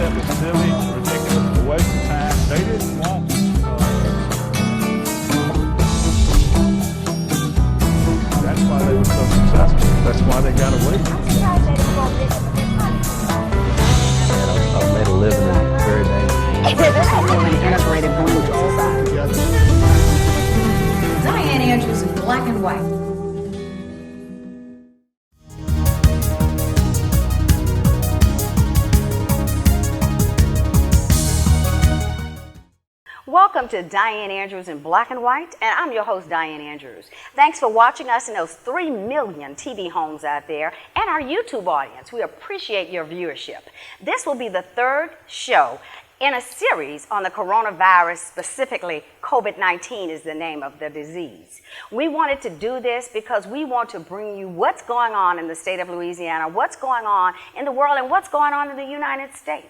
concept is silly, ridiculous, a waste of time. They didn't want. That's why they were so successful. That's why they got away. Made a living in very dangerous. This is more an integrated blue together. Dianne Andrews in black and white. Welcome to Dianne Andrews in Black and White, and I'm your host, Dianne Andrews. Thanks for watching us in those 3 million TV homes out there and our YouTube audience. We appreciate your viewership. This will be the 3rd show in a series on the coronavirus, specifically COVID-19 is the name of the disease. We wanted to do this because we want to bring you what's going on in the state of Louisiana, what's going on in the world, and what's going on in the United States.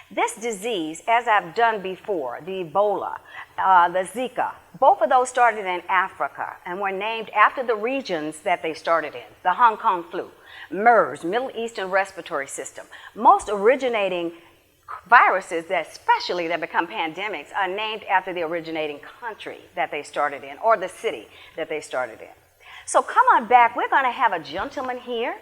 This disease, as I've done before, the Ebola, the Zika, both of those started in Africa and were named after the regions that they started in. The Hong Kong flu, MERS, Middle Eastern Respiratory System. Most originating viruses that especially that become pandemics are named after the originating country that they started in or the city that they started in. So come on back. We're going to have a gentleman here.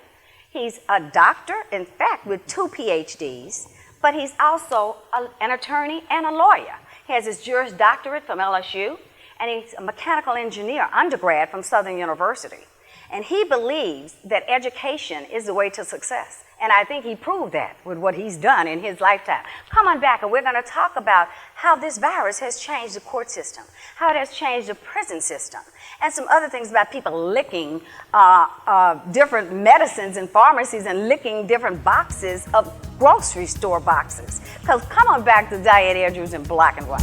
He's a doctor, in fact, with 2 PhDs. But he's also an attorney and a lawyer. He has his Juris Doctorate from LSU, and he's a mechanical engineer, undergrad from Southern University. And he believes that education is the way to success. And I think he proved that with what he's done in his lifetime. Come on back, and we're going to talk about how this virus has changed the court system, how it has changed the prison system, and some other things about people licking different medicines in pharmacies and licking different boxes of grocery store boxes. Because come on back to Dianne Andrews in Black and White.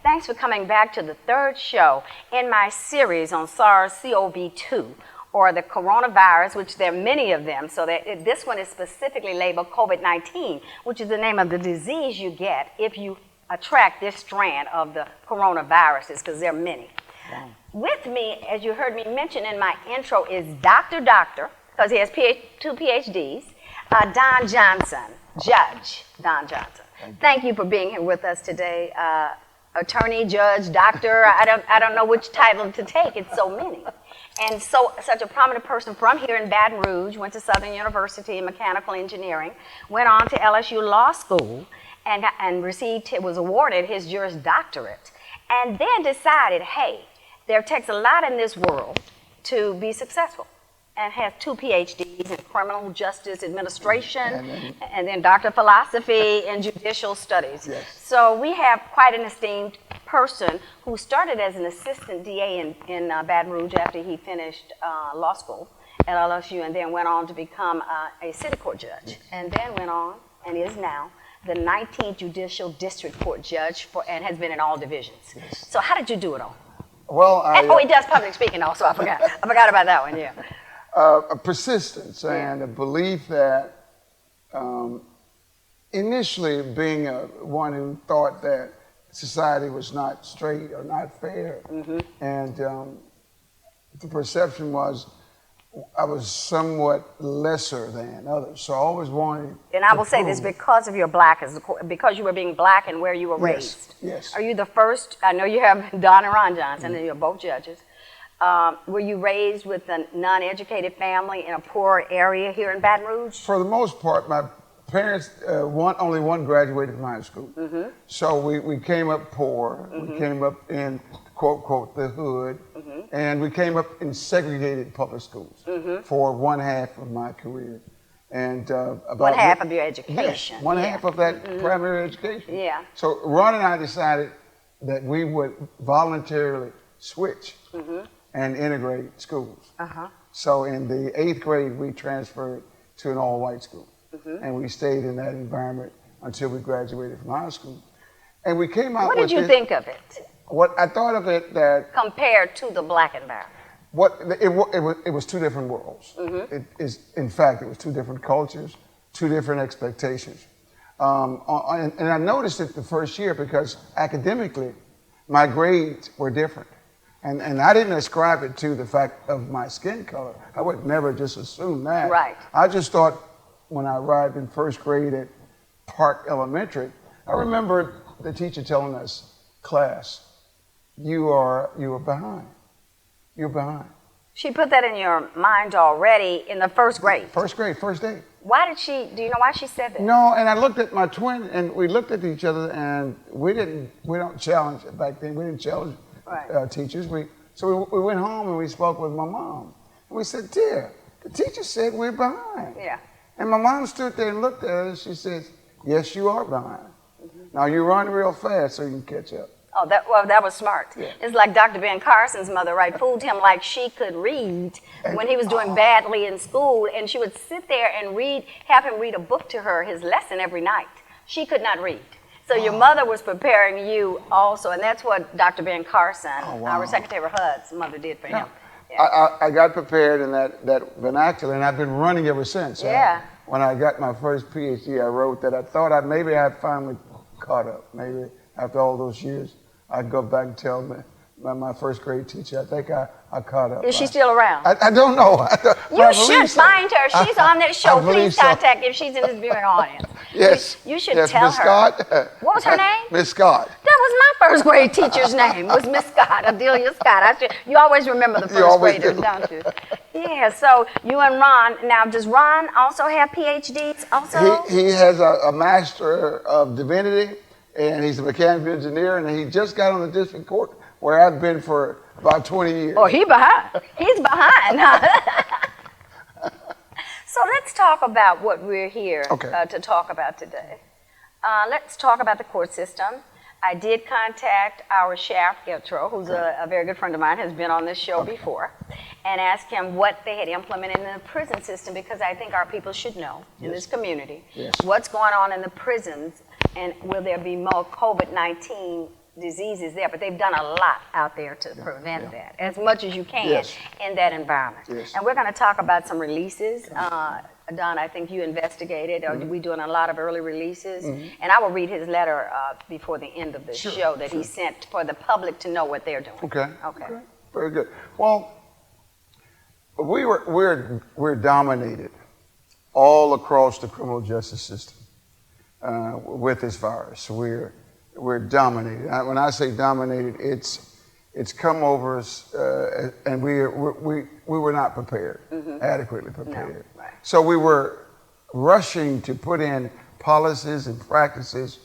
Thanks for coming back to the 3rd show in my series on SARS-CoV-2, or the coronavirus, which there are many of them. So that this one is specifically labeled COVID-19, which is the name of the disease you get if you attract this strand of the coronaviruses, because there are many. Wow. With me, as you heard me mention in my intro, is Dr. because he has 2 PhDs, Don Johnson, Judge Don Johnson. Thank you for being here with us today. Attorney, judge, doctor, I don't know which title to take, it's so many. And such a prominent person from here in Baton Rouge, went to Southern University in mechanical engineering, went on to LSU Law School and was awarded his Juris Doctorate, and then decided, hey, there takes a lot in this world to be successful, and has 2 PhDs in criminal justice administration, and then Doctor of Philosophy and judicial studies. Yes. So we have quite an esteemed person who started as an assistant DA in Baton Rouge after he finished law school at LSU, and then went on to become a city court judge, and then went on and is now the 19th Judicial District Court judge and has been in all divisions. Yes. So how did you do it all? Well, he does public speaking also, I forgot. I forgot about that one, yeah. A persistence and a belief that initially being one who thought that society was not straight or not fair, and the perception was I was somewhat lesser than others, so I always wanted. And I will say this because of your because you were being black and where you were raised. Yes. Are you the first? I know you have Don and Ron Johnson, and you're both judges. Were you raised with a non-educated family in a poor area here in Baton Rouge? For the most part, my parents, only one graduated from high school. So we came up poor. We came up in, quote, quote, the hood. And we came up in segregated public schools for 1/2 of my career. And about 1/2 of your education. Yes, 1/2 of that primary education. Yeah. So Ron and I decided that we would voluntarily switch and integrate schools. So in the 8th grade, we transferred to an all-white school. And we stayed in that environment until we graduated from high school. And we came out What did you think of it What I thought of it that compared to the black environment? it was two different worlds. In fact, it was two different cultures, two different expectations. And I noticed it the first year because academically, my grades were different. And I didn't ascribe it to the fact of my skin color. I would never just assume that. Right. I just thought when I arrived in first grade at Park Elementary, I remember the teacher telling us, class, you are behind. You're behind. She put that in your mind already in the first grade. First grade, first day. Why did she, do you know why she said that? No, and I looked at my twin, and we looked at each other, and we don't challenge, back then, we didn't challenge teachers. So we went home and we spoke with my mom. And we said, dear, the teacher said we're behind. Yeah. And my mom stood there and looked at us, and she says, yes, you are behind. Now you run real fast so you can catch up. Oh, that was smart. Yeah. It's like Dr. Ben Carson's mother, right, fooled him like she could read when he was doing badly in school, and she would sit there and have him read a book to her, his lesson every night. She could not read. So your mother was preparing you also, and that's what Dr. Ben Carson, our Secretary HUD's mother, did for him. Yeah. I got prepared in that vernacular, and I've been running ever since. Yeah. When I got my first PhD, I wrote that I thought maybe I'd finally caught up. Maybe after all those years, I'd go back and tell my first grade teacher, I think I caught up. Is she still around? I don't know. You should find her. She's on this show. Please so. contact if she's in this viewing audience. Yes. You should yes, tell Miss her. Scott. What was her name? Miss Scott. That was my first grade teacher's name, was Miss Scott, Adelia Scott. You always remember the first graders, don't you? Yeah, so you and Ron, now does Ron also have PhDs also? He has a Master of Divinity, and he's a mechanical engineer, and he just got on the district court where I've been for about 20 years. Oh, he's behind. He's behind. So let's talk about what we're here to talk about today. Let's talk about the court system. I did contact our Sheriff Giltro, who's a very good friend of mine, has been on this show before, and asked him what they had implemented in the prison system, because I think our people should know in this community what's going on in the prisons, and will there be more COVID-19 diseases there. But they've done a lot out there to prevent that, as much as you can in that environment. And we're going to talk about some releases. Don, I think you investigated, or we're doing a lot of early releases. And I will read his letter before the end of the show that he sent for the public to know what they're doing. Okay. Very good. Well, we're dominated all across the criminal justice system with this virus. We're dominated. When I say dominated, it's come over us, and we were not prepared, adequately prepared. No, right. So we were rushing to put in policies and practices,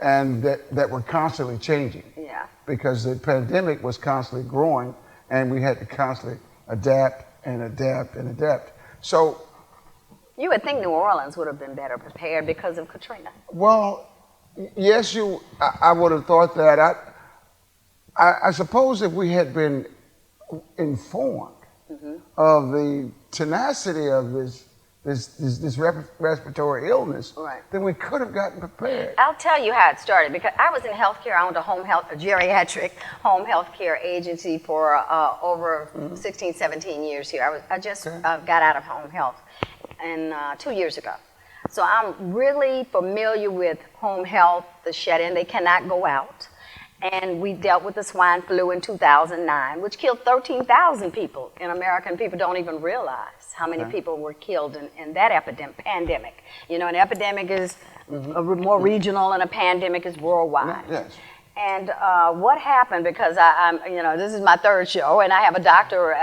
and that were constantly changing. Yeah. Because the pandemic was constantly growing, and we had to constantly adapt and adapt and adapt. So you would think New Orleans would have been better prepared because of Katrina. Well, yes, I would have thought that. I suppose if we had been informed of the tenacity of this respiratory illness, then we could have gotten prepared. I'll tell you how it started, because I was in healthcare. I owned a geriatric home health care agency for over 16, 17 years here. I just got out of home health 2 years ago. So I'm really familiar with home health, the shut-in. They cannot go out. And we dealt with the swine flu in 2009, which killed 13,000 people in America, and people don't even realize how many people were killed in that pandemic. You know, an epidemic is more regional, and a pandemic is worldwide. Yes. And what happened, because I'm, this is my third show, and I have a doctor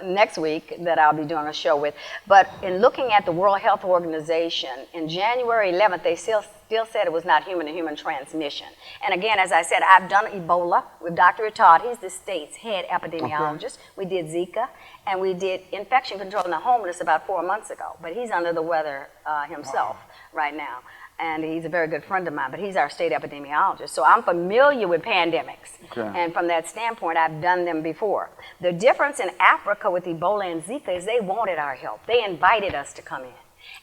next week that I'll be doing a show with. But in looking at the World Health Organization, in January 11th, they still said it was not human-to-human transmission. And again, as I said, I've done Ebola with Dr. Todd. He's the state's head epidemiologist. We did Zika, and we did infection control in the homeless about 4 months ago. But he's under the weather himself right now. And he's a very good friend of mine, but he's our state epidemiologist. So I'm familiar with pandemics. And from that standpoint, I've done them before. The difference in Africa with Ebola and Zika is they wanted our help. They invited us to come in.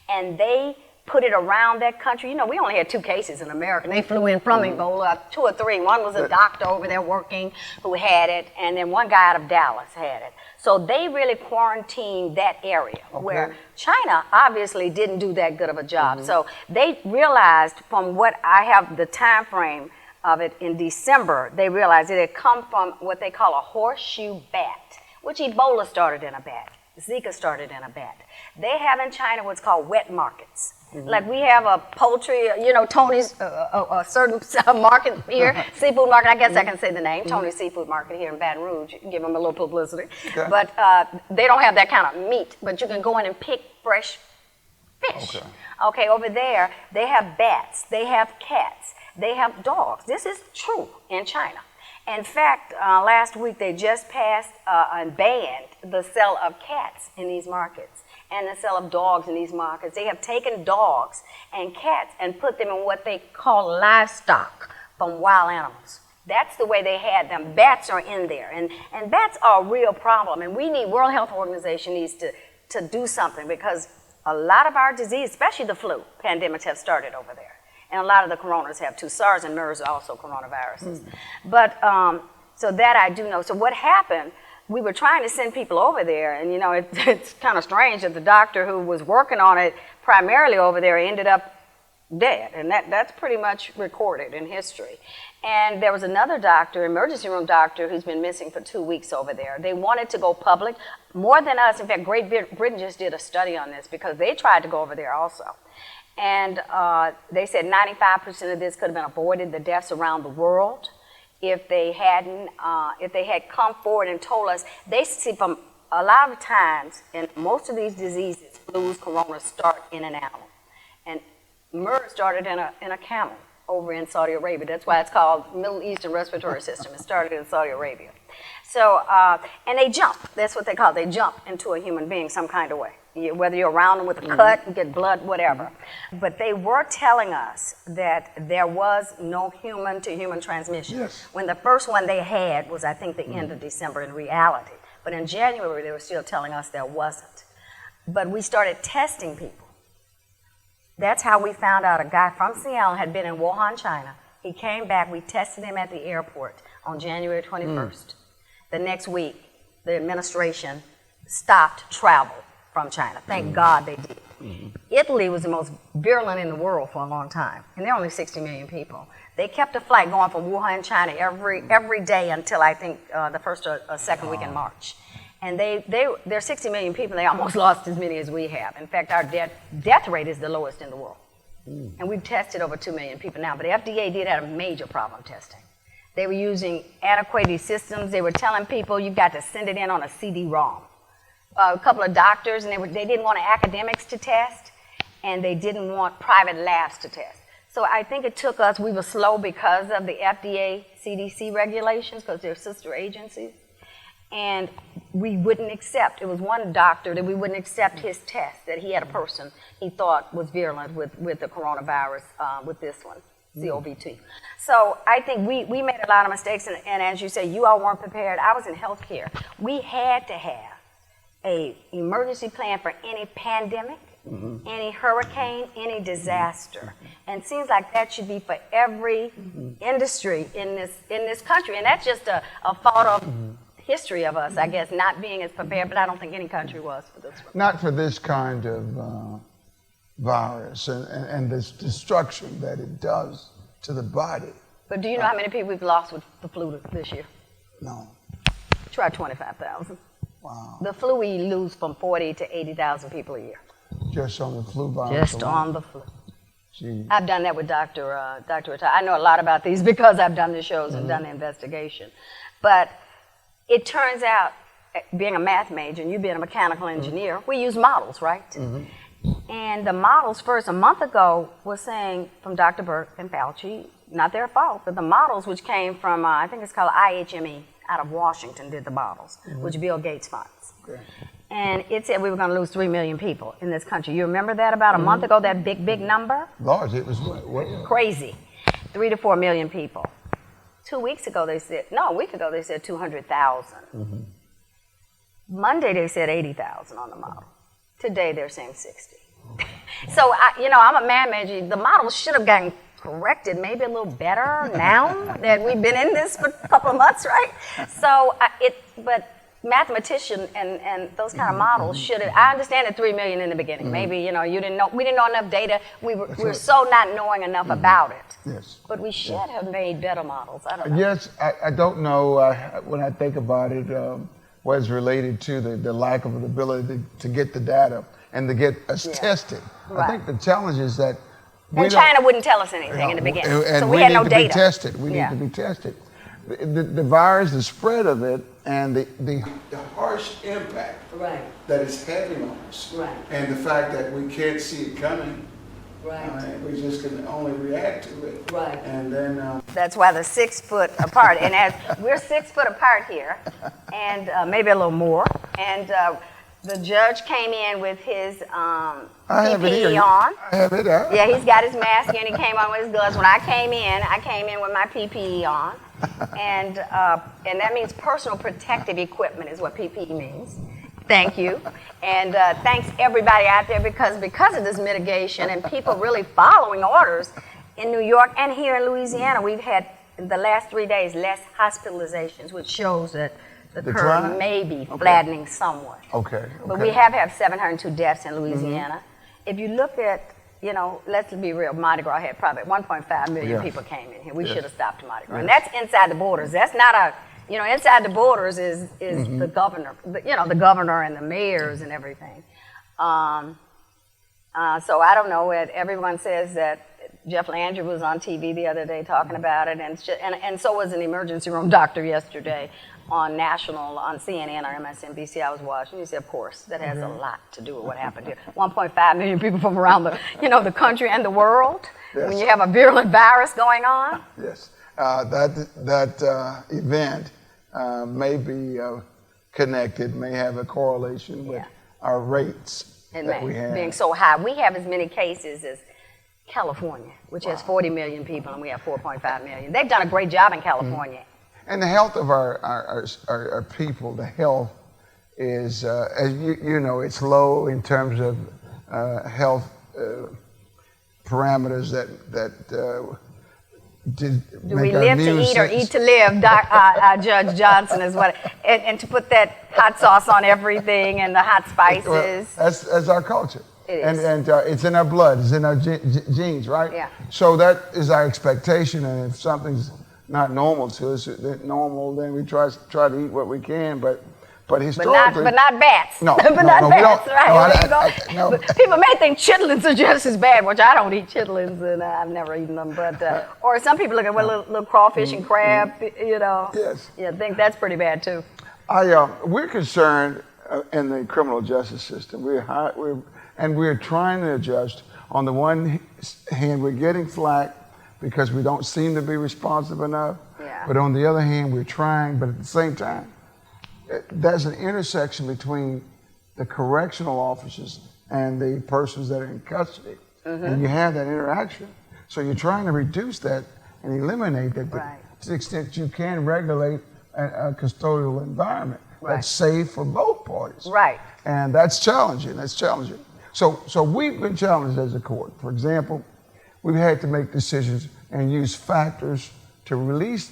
And they put it around that country. You know, we only had 2 cases in America. They flew in from Ebola, 2 or 3. One was a doctor over there working who had it, and then one guy out of Dallas had it. So they really quarantined that area, where China obviously didn't do that good of a job. So they realized, from what I have the time frame of it in December, they realized it had come from what they call a horseshoe bat, which Ebola started in a bat. Zika started in a bat. They have in China what's called wet markets. Like we have a poultry, you know, Tony's, a certain market here, seafood market, I guess I can say the name, Tony's Seafood Market here in Baton Rouge. You can give them a little publicity. But they don't have that kind of meat, but you can go in and pick fresh fish. Okay, over there, they have bats, they have cats, they have dogs. This is true in China. In fact, last week they just passed and banned the sale of cats in these markets and the sale of dogs in these markets. They have taken dogs and cats and put them in what they call livestock from wild animals. That's the way they had them. Bats are in there, and bats are a real problem, and we need, World Health Organization needs to do something, because a lot of our disease, especially the flu pandemics, have started over there. And a lot of the coronas have too. SARS and MERS are also coronaviruses. But, so that I do know. So what happened, we were trying to send people over there, and you know, it's kind of strange that the doctor who was working on it primarily over there ended up dead, and that's pretty much recorded in history. And there was another doctor, emergency room doctor, who's been missing for 2 weeks over there. They wanted to go public, more than us. In fact, Great Britain just did a study on this, because they tried to go over there also. And they said 95% of this could have been avoided, the deaths around the world, if they hadn't, if they had come forward and told us. They see, from a lot of times, in most of these diseases, flus, coronas start in an animal. And MERS started in a camel over in Saudi Arabia. That's why it's called Middle Eastern Respiratory System. It started in Saudi Arabia. So, and they jump. That's what they call it. They jump into a human being some kind of way. Whether you're around them with a cut, you get blood, whatever. But they were telling us that there was no human-to-human transmission. When the first one they had was, I think, the end of December in reality. But in January, they were still telling us there wasn't. But we started testing people. That's how we found out a guy from Seattle had been in Wuhan, China. He came back. We tested him at the airport on January 21st. The next week, the administration stopped travel from China. Thank God they did. Italy was the most virulent in the world for a long time, and there are only 60 million people. They kept a flight going from Wuhan, China every day until I think the first or second week in March. And they're 60 million people, and they almost lost as many as we have. In fact, our death rate is the lowest in the world. And we've tested over 2 million people now, but the FDA did have a major problem testing. They were using antiquated systems. They were telling people you've got to send it in on a CD-ROM. A couple of doctors, and they didn't want academics to test, and they didn't want private labs to test. So I think it took us, we were slow because of the FDA, CDC regulations, because they're sister agencies, and we wouldn't accept. It was one doctor that we wouldn't accept his test, that he had a person he thought was virulent with the coronavirus, with this one, COVID-19. So I think we made a lot of mistakes, and as you say, you all weren't prepared. I was in healthcare. We had to have an emergency plan for any pandemic, any hurricane, any disaster. And it seems like that should be for every industry in this country. And that's just a fault of history of us, I guess, not being as prepared, but I don't think any country was for this one. Not for this kind of virus and this destruction that it does to the body. But do you know how many people we've lost with the flu this year? No. Try 25,000. Wow. The flu, we lose from 40 to 80,000 people a year. Just on the flu virus? Just on the flu. Gee. I've done that with Dr. I know a lot about these because I've done the shows and done the investigation. But it turns out, being a math major and you being a mechanical engineer, we use models, right? And the models first, a month ago, was saying from Dr. Burke and Fauci, not their fault, but the models which came from, I think it's called IHME, out of Washington did the models, which Bill Gates funds. Okay. And it said we were going to lose 3 million people in this country. You remember that about a month ago, that big number? Large, it was what? Crazy. 3 to 4 million people. 2 weeks ago they said, no, a week ago they said 200,000. Monday they said 80,000 on the model. Today they're saying 60. So, I'm a math major. The models should have gotten corrected maybe a little better now that we've been in this for a couple of months, right? So, but mathematician and those kind of models should have. I understand the 3 million in the beginning. Maybe you didn't know. We didn't know enough data. We're so not knowing enough about it. Yes. But we should have made better models. I don't know. Yes, I don't know when I think about it. Was related to the lack of the ability to get the data and to get us tested. Right. I think the challenge is that China wouldn't tell us anything in the beginning, and so we had no data. We need to be tested. We need to be tested. The virus, the spread of it, and the harsh impact that it's having on us, and the fact that we can't see it coming. We just can only react to it. And then that's why they're 6 foot apart. And as we're 6 foot apart here, and maybe a little more. And the judge came in with his PPE on. I have it out. Yeah, he's got his mask and he came on with his gloves. When I came in with my PPE on. And that means personal protective equipment is what PPE means. Thank you. And thanks everybody out there because of this mitigation and people really following orders in New York and here in Louisiana, we've had in the last 3 days less hospitalizations, which shows that the curve may be flattening somewhat. But we have had 702 deaths in Louisiana. If you look at, let's be real, Mard Gras had probably 1.5 million people came in here. We should have stopped Mard Gras. And that's inside the borders. That's not inside the borders is the governor, the governor and the mayors and everything. So I don't know. Everyone says that Jeff Landry was on TV the other day talking about it, and so was an emergency room doctor yesterday on CNN or MSNBC. I was watching. He said, of course, that has a lot to do with what happened here. 1.5 million people from around the country and the world. Yes. When you have a virulent virus going on. Yes, that event may be connected, may have a correlation with our rates that we have. Being so high. We have as many cases as California, which has 40 million people, and we have 4.5 million. They've done a great job in California. And the health of our people, the health is, as you know, it's low in terms of health parameters that do we live to eat or eat to live? Judge Johnson is what, and to put that hot sauce on everything and the hot spices. Well, that's our culture. It is. And it's in our blood, it's in our genes, right? Yeah. So that is our expectation, and if something's not normal to us, then we try to eat what we can, but historically, but not bats. No, but not bats, right? No. People may think chitlins are just as bad, which I don't eat chitlins, and I've never eaten them. But or some people look at little crawfish and crab, Yes. Yeah, think that's pretty bad too. We're concerned in the criminal justice system. We're trying to adjust. On the one hand, we're getting flack because we don't seem to be responsive enough. Yeah. But on the other hand, we're trying. But at the same time, there's an intersection between the correctional officers and the persons that are in custody. And you have that interaction. So you're trying to reduce that and eliminate that to the extent you can regulate a custodial environment that's safe for both parties. Right. And that's challenging. So we've been challenged as a court. For example, we've had to make decisions and use factors to release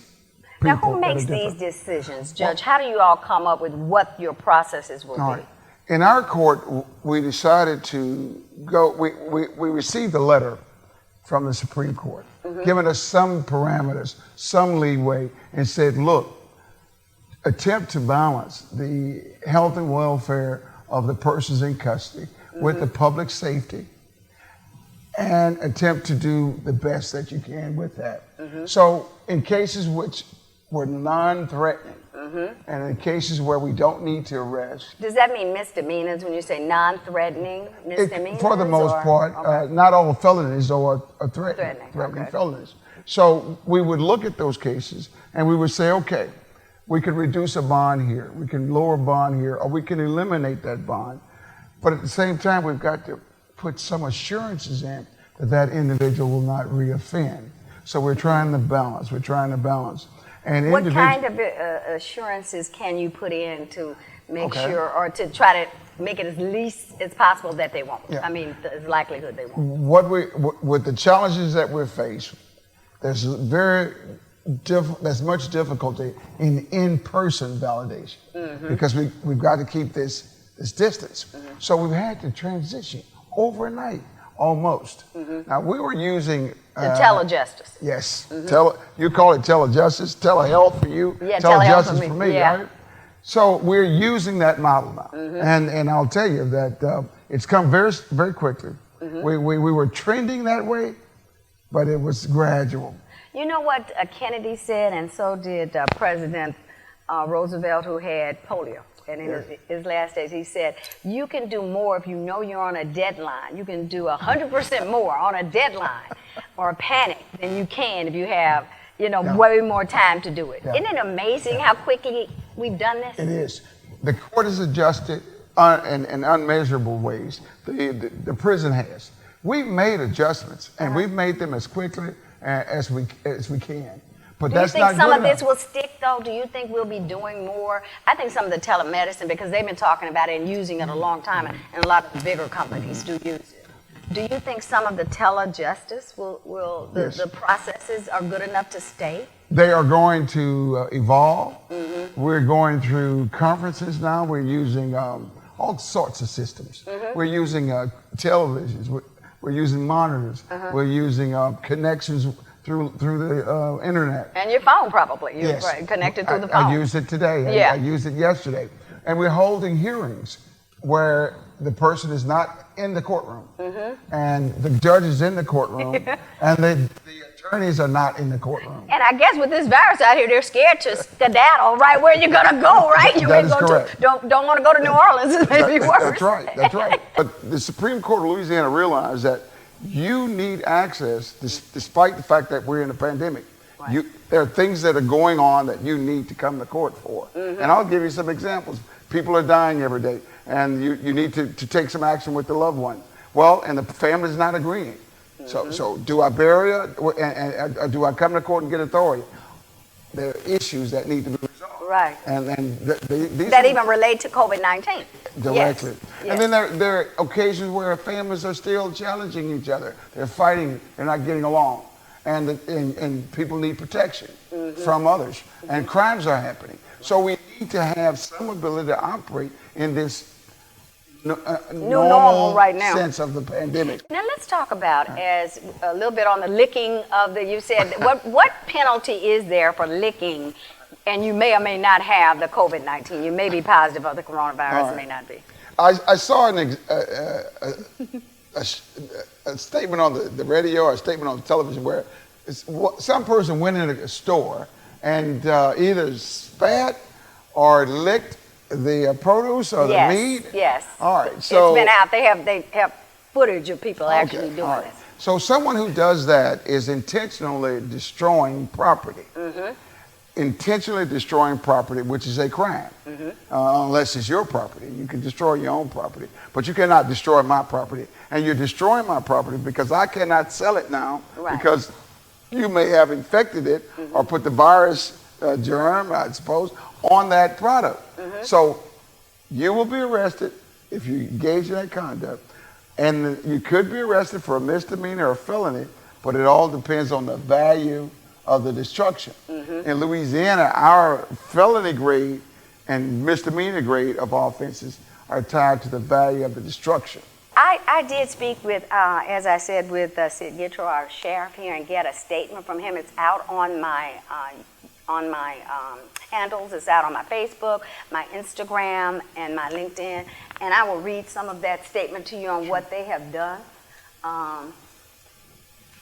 people. Now, who makes these decisions, Judge? How do you all come up with what your processes will be? In our court, we decided to go, we received a letter from the Supreme Court, giving us some parameters, some leeway, and said, look, attempt to balance the health and welfare of the persons in custody with the public safety, and attempt to do the best that you can with that. So in cases which were non-threatening, and in cases where we don't need to arrest. Does that mean misdemeanors when you say non-threatening misdemeanors? For the most part, not all felonies are threatening felonies. So we would look at those cases and we would say, okay, we could reduce a bond here, we can lower a bond here, or we can eliminate that bond. But at the same time, we've got to put some assurances in that individual will not reoffend. So we're trying to balance. And what kind of assurances can you put in to make sure, or to try to make it as least as possible that they won't. Yeah. I mean, there's likelihood they won't. With the challenges that we're faced, there's much difficulty in-person validation because we've got to keep this distance. So we've had to transition overnight, almost. Now we were using The Telejustice. yes, you call it Telejustice, telehealth for you, Yeah, telehealth Telejustice for me, yeah. right? So we're using that model now, and I'll tell you that it's come very very quickly. We were trending that way, but it was gradual. You know what Kennedy said, and so did President Roosevelt, who had polio. And in his last days, he said, you can do more if you know you're on a deadline. You can do 100% more on a deadline or a panic than you can if you have, way more time to do it. Yeah. Isn't it amazing how quickly we've done this? It is. The court has adjusted in unmeasurable ways. The prison has. We've made adjustments, and we've made them as quickly as we can. But Do you that's think not some good of this enough. will stick, though? Do you think we'll be doing more? I think some of the telemedicine, because they've been talking about it and using it a long time, and a lot of the bigger companies do use it. Do you think some of the telejustice Yes. the processes are good enough to stay? They are going to evolve. We're going through conferences now. We're using all sorts of systems. We're using televisions. We're using monitors. We're using connections through the internet. And your phone, probably. You're Yes. connected through the phone. I used it today. Yeah. I used it yesterday. And we're holding hearings where the person is not in the courtroom. And the judge is in the courtroom. And the attorneys are not in the courtroom. And I guess with this virus out here, they're scared to skedaddle right where you're going to go, right? You That ain't is go correct. to, don't want to go to New Orleans. It may be worse. That's right. That's right. But the Supreme Court of Louisiana realized that you need access, despite the fact that we're in a pandemic. Right. There are things that are going on that you need to come to court for. And I'll give you some examples. People are dying every day, and you need to take some action with the loved one. Well, and the family's not agreeing. So do I bury her, or do I come to court and get authority? There are issues that need to be resolved. Right. And these That are- even relate to COVID-19. directly. Yes. And then there are occasions where families are still challenging each other. They're fighting, they're not getting along. And people need protection from others. And crimes are happening. So we need to have some ability to operate in this New normal right now. sense of the pandemic. Now let's talk about as a little bit on the licking of you said, what penalty is there for licking, and you may or may not have the COVID-19? You may be positive of the coronavirus, may not be. I saw a statement on the radio or a statement on the television where some person went into a store and either spat or licked the produce or the meat. Yes. All right. So it's been out. They have footage of people actually doing all right. this. So someone who does that is intentionally destroying property. Intentionally destroying property, which is a crime, unless it's your property. You can destroy your own property, but you cannot destroy my property. And you're destroying my property because I cannot sell it now because you may have infected it or put the virus germ, I suppose, on that product. So you will be arrested if you engage in that conduct, and you could be arrested for a misdemeanor or a felony, but it all depends on the value of the destruction. In Louisiana, our felony grade and misdemeanor grade of offenses are tied to the value of the destruction. I did speak with, as I said, with Sid Gitro, our sheriff here, and get a statement from him. It's out on my handles. It's out on my Facebook, my Instagram, and my LinkedIn. And I will read some of that statement to you on what they have done.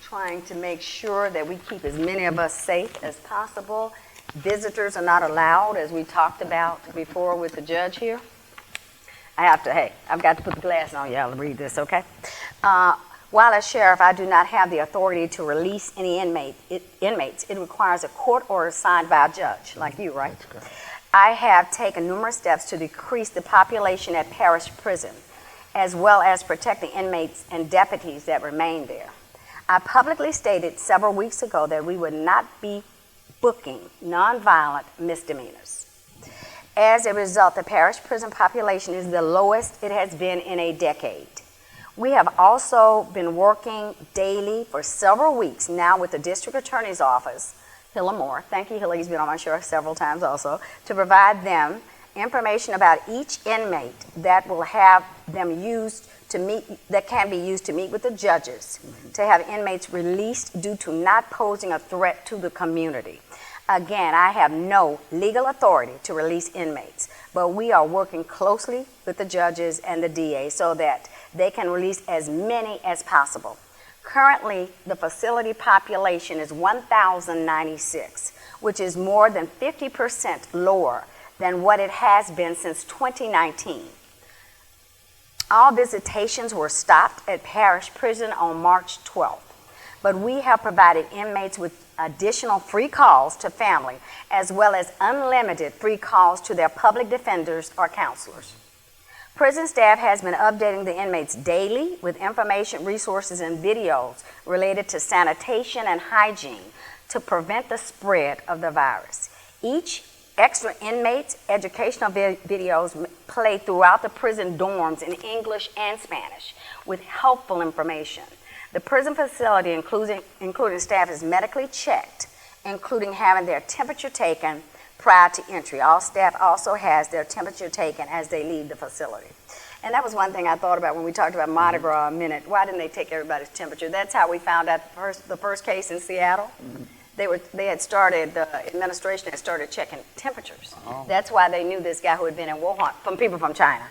Trying to make sure that we keep as many of us safe as possible. Visitors are not allowed, as we talked about before with the judge here. I've got to put the glasses on, y'all, to read this, okay? While as sheriff, I do not have the authority to release any inmates. It requires a court order signed by a judge, like you, right? I have taken numerous steps to decrease the population at Parish Prison, as well as protect the inmates and deputies that remain there. I publicly stated several weeks ago that we would not be booking nonviolent misdemeanors. As a result, the parish prison population is the lowest it has been in a decade. We have also been working daily for several weeks now with the district attorney's office, Hilla Moore. Thank you, Hilla. He's been on my show several times also, to provide them information about each inmate that will have them used to meet, that can be used to meet with the judges, to have inmates released due to not posing a threat to the community. Again, I have no legal authority to release inmates, but we are working closely with the judges and the DA so that they can release as many as possible. Currently, the facility population is 1,096, which is more than 50% lower than what it has been since 2019. All visitations were stopped at Parish Prison on March 12th, but we have provided inmates with additional free calls to family, as well as unlimited free calls to their public defenders or counselors. Prison staff has been updating the inmates daily with information, resources, and videos related to sanitation and hygiene to prevent the spread of the virus. Each extra inmate's educational videos play throughout the prison dorms in English and Spanish with helpful information. The prison facility, including staff, is medically checked, including having their temperature taken prior to entry. All staff also has their temperature taken as they leave the facility. And that was one thing I thought about when we talked about Mard Gras a minute. Why didn't they take everybody's temperature? That's how we found out the first case in Seattle. They had started, the administration had started checking temperatures. That's why they knew this guy who had been in Wuhan, from people from China.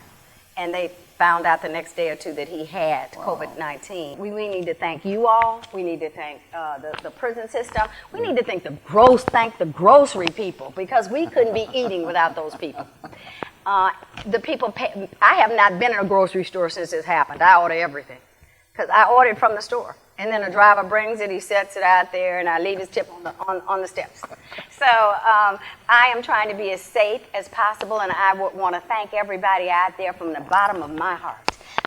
And they found out the next day or two that he had COVID-19. We need to thank you all. We need to thank the prison system. We need to thank the grocery people, because we couldn't be eating without those people. The people pay. I have not been in a grocery store since this happened. I order everything because I ordered from the store. And then the driver brings it, he sets it out there, and I leave his tip on the steps. So I am trying to be as safe as possible, and I would want to thank everybody out there from the bottom of my heart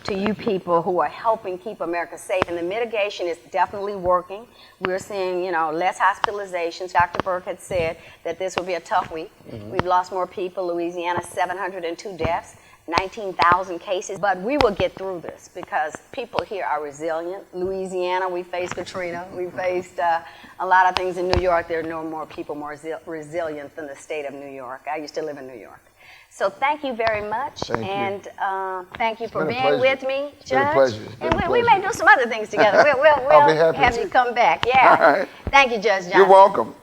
to you people who are helping keep America safe. And the mitigation is definitely working. We're seeing, less hospitalizations. Dr. Burke had said that this would be a tough week. We've lost more people. Louisiana, 702 deaths. 19,000 cases, but we will get through this because people here are resilient. Louisiana, we faced Katrina, we faced a lot of things in New York. There are no more people more resilient than the state of New York. I used to live in New York. So thank you very much, thank you for being with me, Judge. And we may do some other things together. We'll be happy have you come back. Yeah. All right. Thank you, Judge Johnson. You're welcome.